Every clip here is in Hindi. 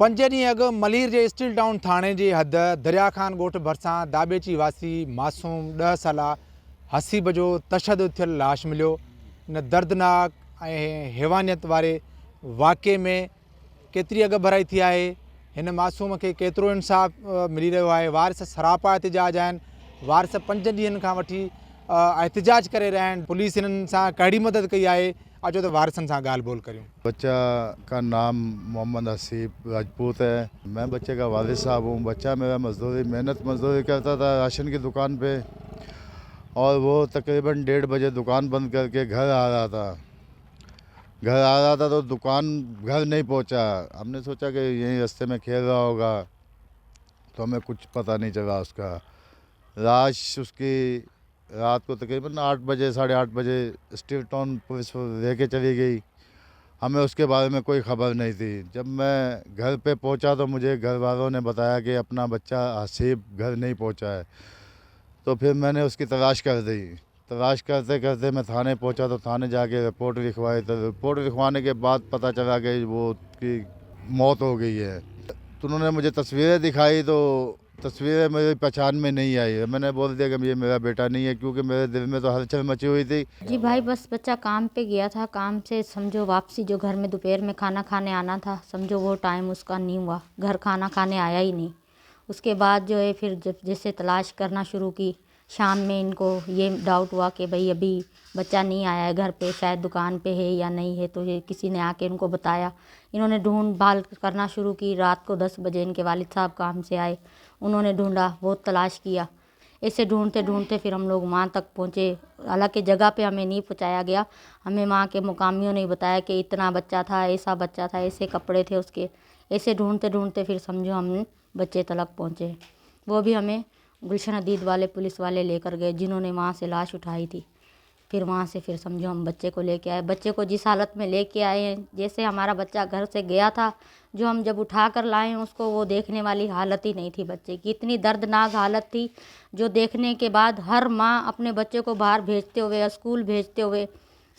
5 ॾींहं अॻु मलीर जे स्टील टाउन थाणे जी हद दरिया खान ॻोठ भरिसां दाबेची वासी मासूम 10 साला हसीब जो तशदुद थियल लाश मिलियो। इन दर्दनाक ऐं हैवानियत वारे वाक़े में केतिरी अॻु भराई थी आहे, हिन मासूम खे केतिरो इंसाफ़ मिली रहियो आहे। वारिस सरापा एहतिजाज आहिनि। वारिस 5 ॾींहंनि खां वठी एहतिजाज करे रहिया आहिनि। पुलिस हिननि सां कड़ी मदद कई आहे। अचो तो वारिसनि सां ॻाल्हि ॿोल करियूं। बच्चा का नाम मोहम्मद हसीब राजपूत है। मैं बच्चे का वालिद साहब हूँ। बच्चा मेरा मेहनत मजदूरी करता था राशन की दुकान पे, और वो तकरीबन 1:30 बजे दुकान बंद करके घर आ रहा था तो घर नहीं पहुंचा। हमने सोचा कि यहीं रास्ते में खेल रहा होगा, तो हमें कुछ पता नहीं चला उसका। लाश उसकी रात को तकरीबन 8 बजे 8:30 बजे स्टील टाउन पुलिस लेके चली गई। हमें उसके बारे में कोई ख़बर नहीं थी। जब मैं घर पे पहुंचा तो मुझे घर वालों ने बताया कि अपना बच्चा हसीब घर नहीं पहुंचा है। तो फिर मैंने उसकी तलाश कर दी। तलाश करते करते मैं थाने पहुंचा तो थाने जाके रिपोर्ट लिखवाई। तो रिपोर्ट लिखवाने के बाद पता चला कि वो की मौत हो गई है। तो उन्होंने मुझे तस्वीरें दिखाई तो तस्वीरें मेरी पहचान में नहीं आई। मैंने बोल दिया कि ये मेरा बेटा नहीं है, क्योंकि मेरे दिल में तो हलचल मची हुई थी। जी भाई, बस बच्चा काम पे गया था, काम से समझो वापसी जो घर में दोपहर में खाना खाने आना था, समझो वो टाइम उसका नहीं हुआ, घर खाना खाने आया ही नहीं। उसके बाद जो है फिर जब जैसे तलाश करना शुरू की, शाम में इनको ये डाउट हुआ कि भाई अभी बच्चा नहीं आया है घर पे, शायद दुकान पे है या नहीं है। तो ये किसी ने आके इनको बताया। इन्होंने ढूंढ भाल करना शुरू की। रात को 10 बजे इनके वालिद साहब काम से आए, उन्होंने ढूंढा, बहुत तलाश किया। ऐसे ढूंढते ढूंढते फिर हम लोग वहाँ तक पहुँचे। हालांकि जगह पे हमें नहीं पहुँचाया गया, हमें वहाँ के मुकामियों ने बताया कि इतना बच्चा था, ऐसा बच्चा था, ऐसे कपड़े थे उसके। ऐसे ढूंढते ढूंढते फिर समझो हम बच्चे तलक पहुँचे। वो भी हमें गुलशन हदीद वाले पुलिस वाले लेकर गए, जिन्होंने वहाँ से लाश उठाई थी। फिर वहाँ से फिर समझो हम बच्चे को लेके आए। बच्चे को जिस हालत में लेके आए हैं, जैसे हमारा बच्चा घर से गया था, जो हम जब उठा कर लाए हैं उसको, वो देखने वाली हालत ही नहीं थी बच्चे की। इतनी दर्दनाक हालत थी जो देखने के बाद हर माँ अपने बच्चे को बाहर भेजते हुए या स्कूल भेजते हुए,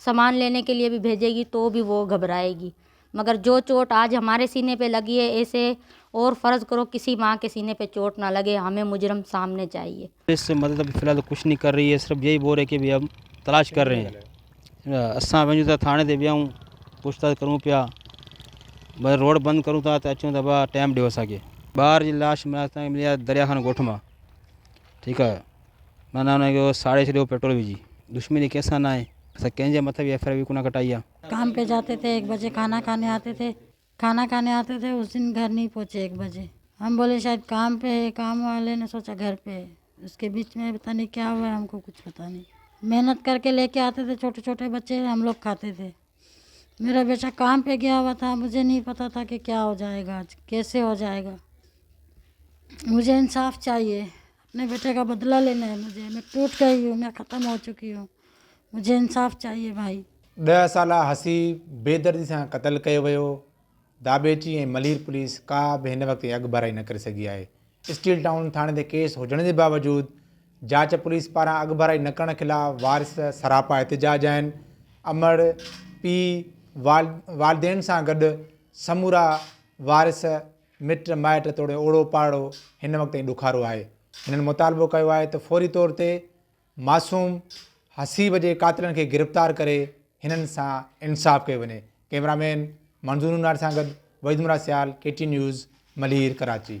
सामान लेने के लिए भी भेजेगी तो भी वो घबराएगी। मगर जो चोट आज हमारे सीने पे लगी है, ऐसे और फ़र्ज़ करो किसी माँ के सीने पे चोट ना लगे। हमें मुजरम सामने चाहिए। इससे मदद अभी फ़िलहाल कुछ नहीं कर रही है, सिर्फ यही बोल रहे कि भी हम तलाश कर रहे हैं। असां वञूं था थाणे ते वियूं, पूछताछ करूं पिया, बस रोड बंद करूं था तो अचूं था बा टाइम ॾियो असांखे। ॿार जी लाश असांखे मिली आहे दरिया खान ॻोठ मां। ठीकु आहे, माना हुनखे साड़े छॾियो पेट्रोल विझी। दुश्मनी कंहिंसां न आहे, असां कंहिंजे मथे बि एफ आई आर बि कोन कटाई आहे। काम पे जाते थे, 1 बजे खाना खाने आते थे। उस दिन घर नहीं पहुँचे 1 बजे। हम बोले शायद काम पे है, काम वाले ने सोचा घर पे है। उसके बीच में पता नहीं क्या हुआ, हमको कुछ पता नहीं। मेहनत करके लेके आते थे, छोटे छोटे बच्चे हम लोग खाते थे। मेरा बेटा काम पे गया हुआ था, मुझे नहीं पता था कि क्या हो जाएगा, आज कैसे हो जाएगा। मुझे इंसाफ चाहिए, अपने बेटे का बदला लेना है मुझे। मैं टूट गई हूँ, मैं ख़त्म हो चुकी हूँ। मुझे इंसाफ चाहिए भाई। 10 साला हसीब बेदर्दी सां क़तल कयो वियो। दाबेची ऐं मलीर पुलिस का बि हिन वक़्तु अॻु भराई न करे सघी आहे। स्टील टाउन थाणे ते केस हुजण जे बावजूदि जांच पुलिस पारां अॻु भराई न करण ख़िलाफ़ वारिस सरापा एहतिजाज आहिनि। अमड़ पीउ वालदेन सां गॾु समूरा वारिस मिट माइट तोड़े ओड़ो पाड़ो हिन वक़्तु ॾुखारो आहे। हिननि मुतालबो कयो आहे त फौरी तौर ते मासूम हसीब जे कातिलनि खे गिरफ़्तार करे हिननि सां इंसाफ़ कयो वञे। कैमरामैन मंज़ूर नार सां गॾु वहीद मुराद सियाल, KT न्यूज़, मलीर, कराची।